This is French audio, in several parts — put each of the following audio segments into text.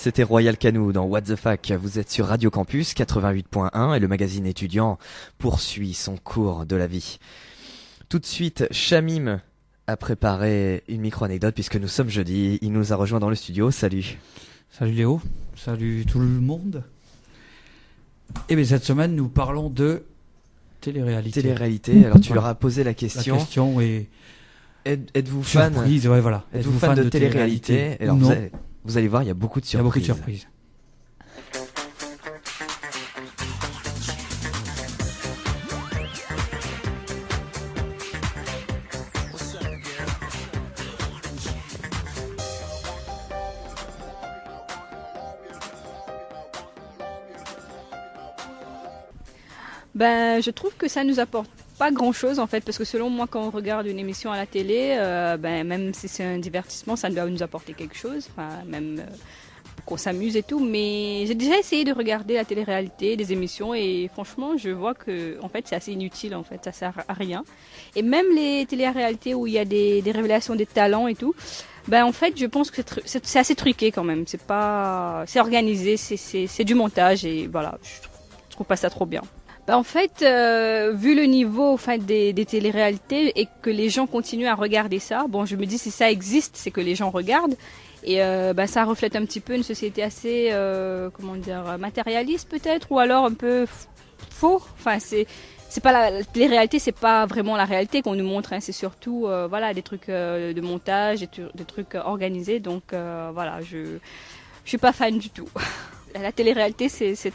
C'était Royal Canou dans What the Fac. Vous êtes sur Radio Campus 88.1 et le magazine étudiant poursuit son cours de la vie. Tout de suite, Shamim a préparé une micro-anecdote puisque nous sommes jeudi. Il nous a rejoint dans le studio. Salut. Salut Léo. Salut tout le monde. Et bien cette semaine, nous parlons de télé-réalité. Télé-réalité. Alors tu leur as posé la question. La question est... Êtes-vous fan Surprise, ouais, voilà. Êtes-vous fan de télé-réalité? Alors non. Vous allez voir, il y a beaucoup de surprises. Il y a beaucoup de surprises. Ben, je trouve que ça nous apporte pas grand-chose en fait, parce que selon moi, quand on regarde une émission à la télé, ben, même si c'est un divertissement, ça doit nous apporter quelque chose, enfin, même qu'on s'amuse et tout. Mais j'ai déjà essayé de regarder la télé-réalité, des émissions, et franchement, je vois que en fait, c'est assez inutile, en fait, ça sert à rien. Et même les télé-réalités où il y a des révélations des talents et tout, ben en fait, je pense que c'est assez truqué quand même. C'est organisé, c'est du montage, et voilà, je trouve pas ça trop bien. Ben en fait, vu le niveau enfin, des téléréalités et que les gens continuent à regarder ça, bon, je me dis si ça existe, c'est que les gens regardent. Et ben, ça reflète un petit peu une société assez, comment dire, matérialiste peut-être, ou alors un peu faux. Enfin, c'est pas la télé-réalité, c'est pas vraiment la réalité qu'on nous montre. Hein. C'est surtout, voilà, des trucs de montage, des trucs organisés. Donc voilà, je suis pas fan du tout. La télé-réalité, c'est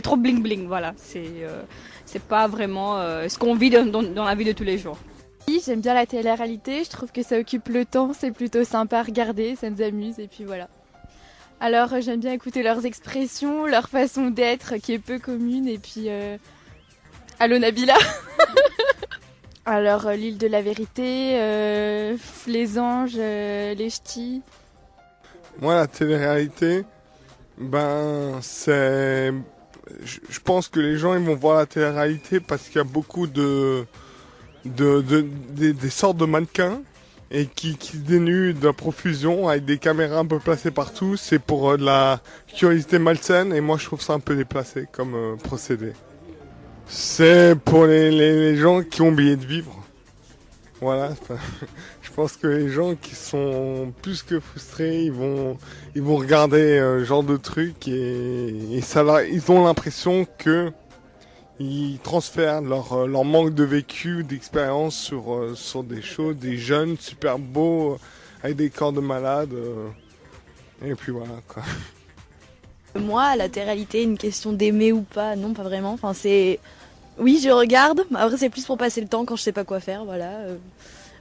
trop bling-bling, voilà. C'est pas vraiment ce qu'on vit dans la vie de tous les jours. Oui, j'aime bien la télé-réalité, je trouve que ça occupe le temps, c'est plutôt sympa à regarder, ça nous amuse et puis voilà. Alors j'aime bien écouter leurs expressions, leur façon d'être qui est peu commune et puis allô Nabila. Alors l'île de la vérité, les anges, les ch'tis. Moi la télé-réalité, ben c'est... Je pense que les gens ils vont voir la télé-réalité parce qu'il y a beaucoup des sortes de mannequins et qui se dénudent de la profusion avec des caméras un peu placées partout. C'est pour de la curiosité malsaine et moi je trouve ça un peu déplacé comme procédé. C'est pour les gens qui ont oublié de vivre. Voilà. Je pense que les gens qui sont plus que frustrés, ils vont regarder ce genre de trucs et ça, ils ont l'impression que ils transfèrent leur manque de vécu, d'expérience sur des choses, des jeunes super beaux avec des corps de malades. Et puis voilà quoi. Moi, la télé-réalité, une question d'aimer ou pas, non pas vraiment. Enfin, oui, je regarde. Après, c'est plus pour passer le temps quand je sais pas quoi faire, voilà.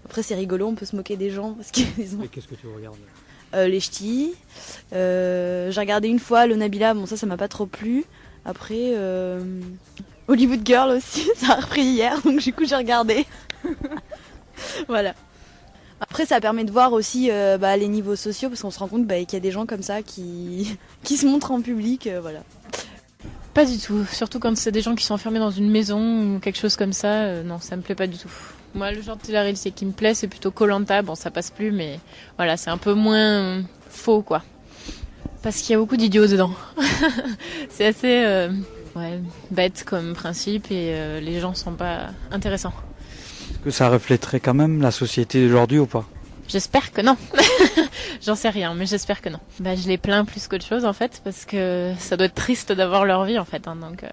Après, c'est rigolo, on peut se moquer des gens parce qu'ils ont... Et qu'est-ce que tu regardes? Les ch'tis. J'ai regardé une fois le Nabila, bon ça m'a pas trop plu. Après, Hollywood Girl aussi, ça a repris hier, donc du coup j'ai regardé. Voilà. Après, ça permet de voir aussi les niveaux sociaux, parce qu'on se rend compte qu'il y a des gens comme ça qui se montrent en public, voilà. Pas du tout, surtout quand c'est des gens qui sont enfermés dans une maison ou quelque chose comme ça, non, ça me plaît pas du tout. Moi, le genre de télé-réalité qui me plaît, c'est plutôt Koh-Lanta. Bon, ça passe plus, mais voilà, c'est un peu moins faux, quoi. Parce qu'il y a beaucoup d'idiots dedans. C'est assez bête comme principe et les gens sont pas intéressants. Est-ce que ça reflèterait quand même la société d'aujourd'hui ou pas? J'espère que non. J'en sais rien, mais j'espère que non. Je les plains plus qu'autre chose en fait, parce que ça doit être triste d'avoir leur vie en fait. Hein, donc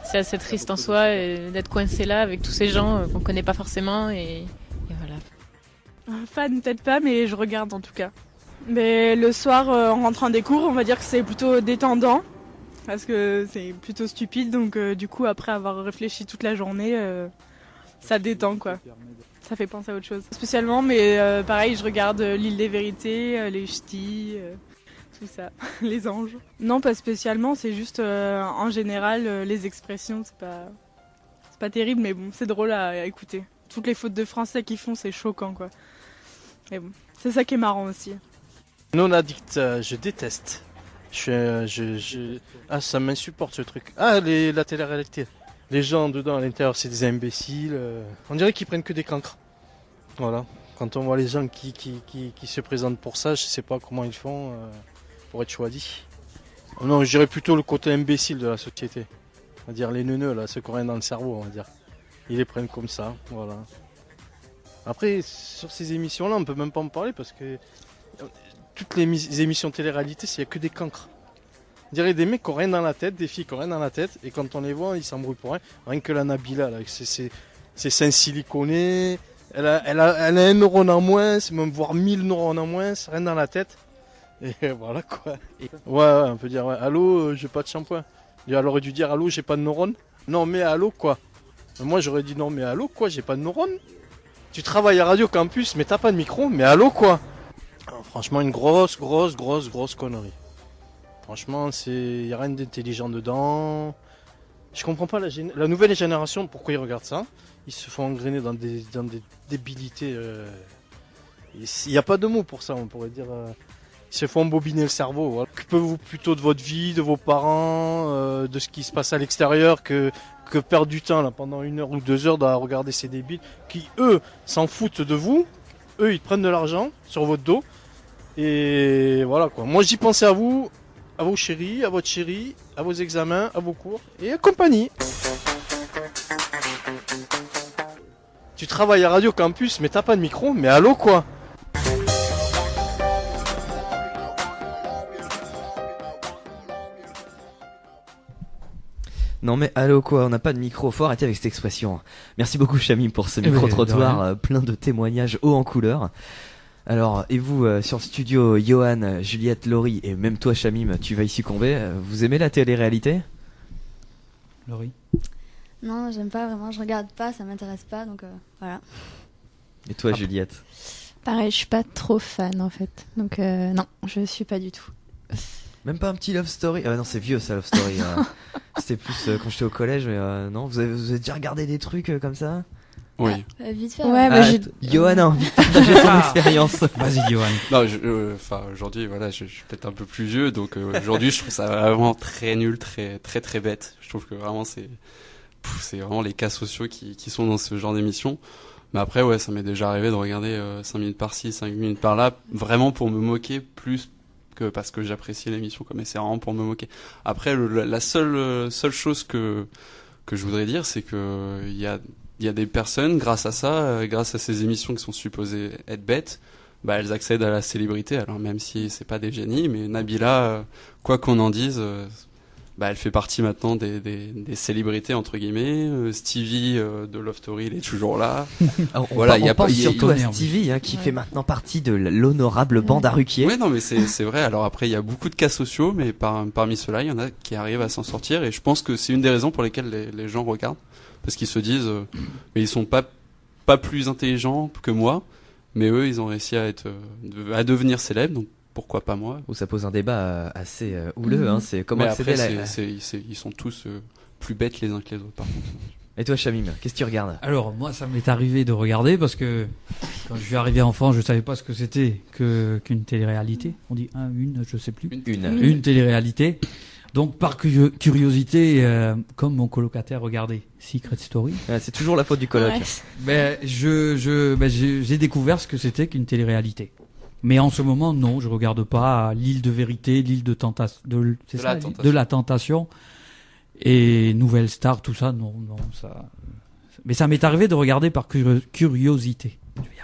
c'est assez triste en soi d'être coincé là avec tous ces gens qu'on connaît pas forcément et voilà. Fan peut-être pas, mais je regarde en tout cas. Mais le soir, en rentrant des cours, on va dire que c'est plutôt détendant, parce que c'est plutôt stupide. Donc du coup, après avoir réfléchi toute la journée, ça détend quoi. Ça fait penser à autre chose. Spécialement, mais pareil, je regarde l'île des vérités, les ch'tis, tout ça, les anges. Non, pas spécialement, c'est juste en général les expressions, c'est pas terrible, mais bon, c'est drôle à écouter. Toutes les fautes de français qu'ils font, c'est choquant quoi. Mais bon, c'est ça qui est marrant aussi. Non addict, je déteste. Ça m'insupporte ce truc. La télé-réalité. Les gens dedans à l'intérieur c'est des imbéciles. On dirait qu'ils prennent que des cancres. Voilà. Quand on voit les gens qui se présentent pour ça, je sais pas comment ils font pour être choisis. Non, je dirais plutôt le côté imbécile de la société. On va dire les neuneux, là, ceux qui ont rien dans le cerveau, on va dire. Ils les prennent comme ça, voilà. Après, sur ces émissions-là, on peut même pas en parler parce que toutes les émissions télé-réalité, il n'y a que des cancres. On dirait des mecs qui n'ont rien dans la tête, des filles qui n'ont rien dans la tête, et quand on les voit, ils s'embrouillent pour rien. Rien que la Nabila, là, avec ses seins siliconés, elle a un neurone en moins, même voire 1000 neurones en moins, rien dans la tête. Et voilà quoi. Ouais, on peut dire, ouais, allô, j'ai pas de shampoing. Elle aurait dû dire, allô, j'ai pas de neurones. Non, mais allô quoi. Moi j'aurais dit, non, mais allô quoi, j'ai pas de neurones. Tu travailles à Radio Campus, mais t'as pas de micro, mais allô quoi. Alors, franchement, une grosse connerie. Franchement, y a rien d'intelligent dedans. Je comprends pas la nouvelle génération, pourquoi ils regardent ça. Ils se font engrainer dans des débilités. Il n'y a pas de mots pour ça, on pourrait dire. Ils se font bobiner le cerveau. Voilà. Occupez-vous plutôt de votre vie, de vos parents, de ce qui se passe à l'extérieur que perdre du temps là, pendant 1 heure ou 2 heures à regarder ces débiles qui, eux, s'en foutent de vous. Eux, ils prennent de l'argent sur votre dos. Et voilà quoi. Moi, j'y pensais à vous, à vos chéris, à votre chérie, à vos examens, à vos cours et à compagnie. Tu travailles à Radio Campus, mais t'as pas de micro, mais allô quoi. Non mais allô quoi, on n'a pas de micro, faut arrêter avec cette expression. Merci beaucoup Chamim pour ce micro-trottoir plein de témoignages haut en couleur. Alors, et vous, sur le studio, Johan, Juliette, Laurie, et même toi Chamim, tu vas y succomber, vous aimez la télé-réalité ? Laurie ? Non, j'aime pas vraiment, je regarde pas, ça m'intéresse pas, donc voilà. Et toi Juliette ? Pareil, je suis pas trop fan en fait, donc non, je suis pas du tout. Même pas un petit Love Story ? Ah non, c'est vieux ça, Love Story. C'était plus quand j'étais au collège, mais non, vous avez déjà regardé des trucs comme ça ? Oui. Vite fait. Ouais, mais Johan a envie de partager son expérience. Vas-y, Johan. Non, aujourd'hui, voilà, je suis peut-être un peu plus vieux, donc aujourd'hui, je trouve ça vraiment très nul, très bête. Je trouve que vraiment, c'est vraiment les cas sociaux qui sont dans ce genre d'émission. Mais après, ouais, ça m'est déjà arrivé de regarder 5 minutes par-ci, 5 minutes par-là, vraiment pour me moquer plus que parce que j'apprécie l'émission, quoi. Mais c'est vraiment pour me moquer. Après, la seule chose que je voudrais dire, c'est que il y a des personnes, grâce à ça, grâce à ces émissions qui sont supposées être bêtes, bah elles accèdent à la célébrité. Alors même si c'est pas des génies, mais Nabila, quoi qu'on en dise, bah elle fait partie maintenant des célébrités entre guillemets. Stevie de Love Story, il est toujours là. Voilà, il y a pas surtout à Stevie qui fait maintenant partie de l'honorable bande à Ruquier. Ouais, non mais c'est vrai. Alors après il y a beaucoup de cas sociaux, mais parmi ceux-là, il y en a qui arrivent à s'en sortir, et je pense que c'est une des raisons pour lesquelles les gens regardent, parce qu'ils se disent mais ils sont pas plus intelligents que moi, mais eux ils ont réussi à devenir célèbres, donc pourquoi pas moi. Où ça pose un débat assez houleux, c'est comment accéder ils sont tous plus bêtes les uns que les autres par contre. Et toi Chamim, qu'est-ce que tu regardes ? Alors moi ça m'est arrivé de regarder parce que quand je suis arrivé en France, je savais pas ce que c'était qu'une télé-réalité. On dit je sais plus. Une télé-réalité. Donc par curiosité, comme mon colocataire regardait Secret Story. C'est toujours la faute du coloc. Ouais. J'ai découvert ce que c'était qu'une télé-réalité. Mais en ce moment, non, je regarde pas L'île de vérité, l'île de la tentation et Nouvelle Star, tout ça, non, ça. Mais ça m'est arrivé de regarder par curiosité. Je vais y arriver.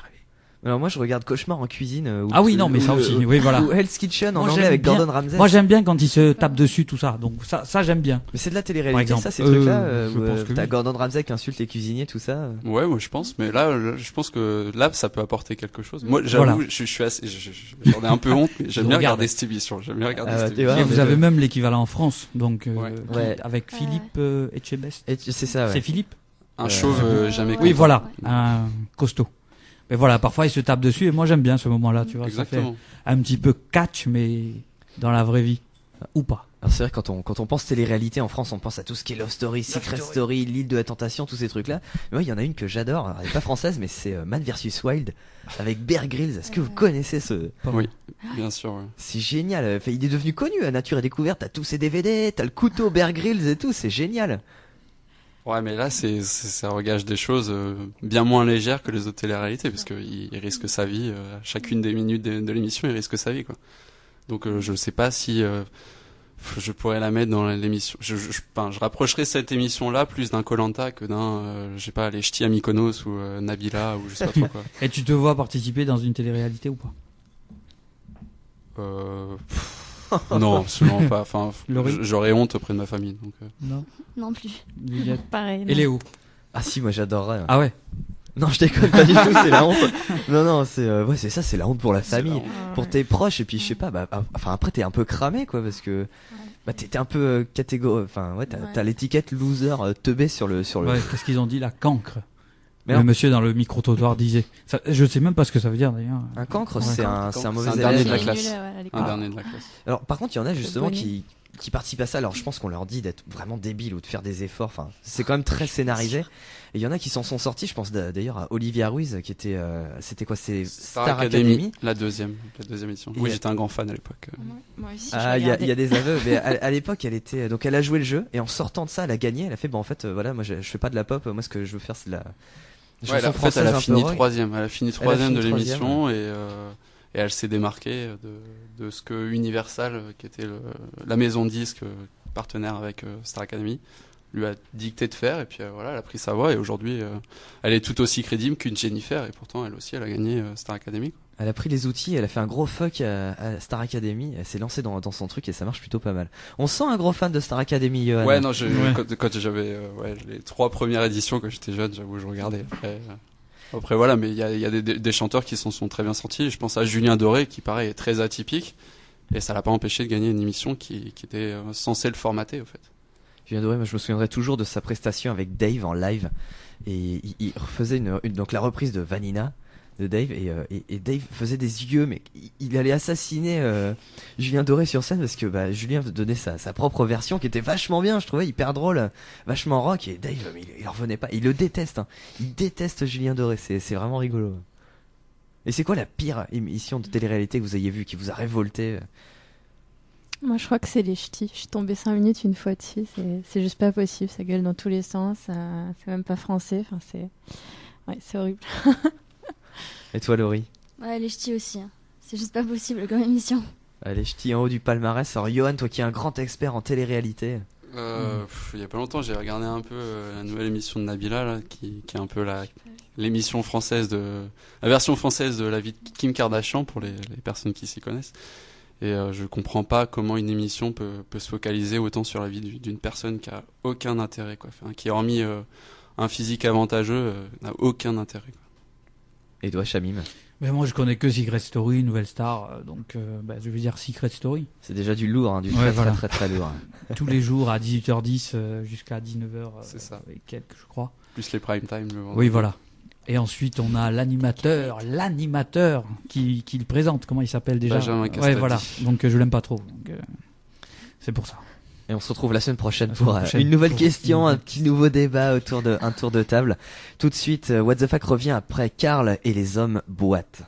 Alors moi je regarde Cauchemar en cuisine. Oui, non, mais ça aussi, oui, voilà. Ou Hell's Kitchen en anglais avec Gordon Ramsay. Moi j'aime bien quand il se tape dessus, tout ça. Donc ça j'aime bien. Mais c'est de la télé-réalité, ça, ces trucs-là. T'as Gordon Ramsay qui insulte les cuisiniers, tout ça. Ouais, moi je pense. Mais là, je pense que là, ça peut apporter quelque chose. Moi, j'avoue, je suis assez, j'en ai un peu honte, mais j'aime bien regarder cette émission. Et vous avez même l'équivalent en France, donc avec Philippe Etchebest. C'est ça. C'est Philippe. Un chauve jamais content. Oui, voilà, un costaud. Mais voilà, parfois il se tape dessus et moi j'aime bien ce moment-là, tu vois. Exactement. Ça fait un petit peu catch, mais dans la vraie vie. Ou pas. Alors c'est vrai, quand on pense télé-réalité en France, on pense à tout ce qui est Love Story, Secret Story, l'île de la tentation, tous ces trucs-là. Mais moi, il y en a une que j'adore, alors, elle est pas française, mais c'est Man vs Wild, avec Bear Grylls. Est-ce que vous connaissez ce... Oui, bien sûr. Ouais. C'est génial, il est devenu connu à Nature et Découverte, t'as tous ses DVD, t'as le couteau Bear Grylls et tout, c'est génial. Ouais, mais là, ça regage des choses bien moins légères que les autres télé-réalités, parce qu'il risque sa vie, à chacune des minutes de l'émission, il risque sa vie, quoi. Donc, je sais pas si, Je pourrais la mettre dans l'émission. Je rapprocherais cette émission-là plus d'un Koh-Lanta que d'un, je sais pas, les Ch'tis à Mykonos ou Nabila ou je sais pas trop quoi. Et tu te vois participer dans une télé-réalité ou pas? Non, absolument pas. Enfin, Laurie j'aurais honte auprès de ma famille. Donc, Non. Non plus. Pareil. Et Léo? Ah si, moi j'adorerais. Ah ouais? Non, je déconne pas du tout, c'est la honte. Non, c'est ouais, c'est ça, c'est la honte pour la famille, pour tes proches et puis je sais pas, enfin après t'es un peu cramé quoi parce que t'es un peu enfin ouais, t'as l'étiquette loser teubé sur le. Ouais, qu'est-ce qu'ils ont dit, la cancre? Mais le non. monsieur dans le micro-trottoir disait. Ça, je sais même pas ce que ça veut dire d'ailleurs. Un cancre, Ouais. c'est un mauvais élève. dernier de la classe. Un dernier de la classe. Alors par contre, il y en a justement qui participent à ça. Alors je pense qu'on leur dit d'être vraiment débiles ou de faire des efforts. Enfin, c'est quand même très scénarisé. Et il y en a qui s'en sont sortis. Je pense d'ailleurs à Olivia Ruiz qui était, c'était quoi, c'est Star Academy. La deuxième édition. Oui, j'étais un grand fan à l'époque. Moi aussi. Ah, il y a des aveux. Mais à l'époque, elle était, donc elle a joué le jeu et en sortant de ça, elle a gagné. Elle a fait, bon en fait, voilà, moi je fais pas de la pop. Moi, ce que je veux faire, c'est de la. Ouais, en fait, elle a fini troisième. Elle a fini troisième de l'émission et elle s'est démarquée de ce que Universal, qui était la maison disque partenaire avec Star Academy, lui a dicté de faire. Et puis voilà, elle a pris sa voie et aujourd'hui, elle est tout aussi crédible qu'une Jennifer et pourtant elle aussi, elle a gagné Star Academy. Quoi. Elle a pris les outils, elle a fait un gros fuck à Star Academy, elle s'est lancée dans son truc et ça marche plutôt pas mal. On sent un gros fan de Star Academy, Johan. Ouais, non, quand j'avais les 3 premières éditions quand j'étais jeune, j'avoue, je regardais. Après voilà, mais il y a des chanteurs qui s'en sont très bien sortis. Je pense à Julien Doré qui pareil est très atypique et ça l'a pas empêché de gagner une émission qui était censée le formater au fait. Julien Doré, moi je me souviendrai toujours de sa prestation avec Dave en live et il refaisait donc la reprise de Vanina de Dave et Dave faisait des yeux mais il allait assassiner Julien Doré sur scène parce que Julien donnait sa propre version qui était vachement bien, je trouvais hyper drôle, vachement rock et Dave il revenait pas, il le déteste hein. Il déteste Julien Doré, c'est vraiment rigolo. Et c'est quoi la pire émission de télé-réalité que vous ayez vue qui vous a révolté? Moi, je crois que c'est les Ch'tis. Je suis tombée 5 minutes une fois dessus. C'est juste pas possible. Ça gueule dans tous les sens. C'est même pas français. Enfin, c'est horrible. Et toi, Laurie? Ouais, les Ch'tis aussi. Hein. C'est juste pas possible comme émission. Les Ch'tis en haut du palmarès. Alors, Johan, toi qui es un grand expert en télé-réalité. Il y a pas longtemps, j'ai regardé un peu la nouvelle émission de Nabila, là, qui est un peu l'émission française la version française de la vie de Kim Kardashian pour les personnes qui s'y connaissent. Et je comprends pas comment une émission peut se focaliser autant sur la vie d'une personne qui a aucun intérêt, quoi. Enfin, qui hormis un physique avantageux n'a aucun intérêt. Quoi. Et toi, Shamim? Mais moi, je connais que Secret Story, Nouvelle Star, donc je vais dire Secret Story. C'est déjà du lourd, hein, du très lourd. Tous les jours à 18h10 jusqu'à 19h. C'est ça. Avec quelques, je crois. Plus les prime time. Oui, voilà. Et ensuite, on a l'animateur qui le présente. Comment il s'appelle déjà? Benjamin Castaldi. Ouais, voilà. Donc, je l'aime pas trop. Donc, c'est pour ça. Et on se retrouve la semaine prochaine pour une nouvelle question, un petit nouveau débat autour un tour de table. Tout de suite, What the Fuck revient après Karl et les hommes boîtes.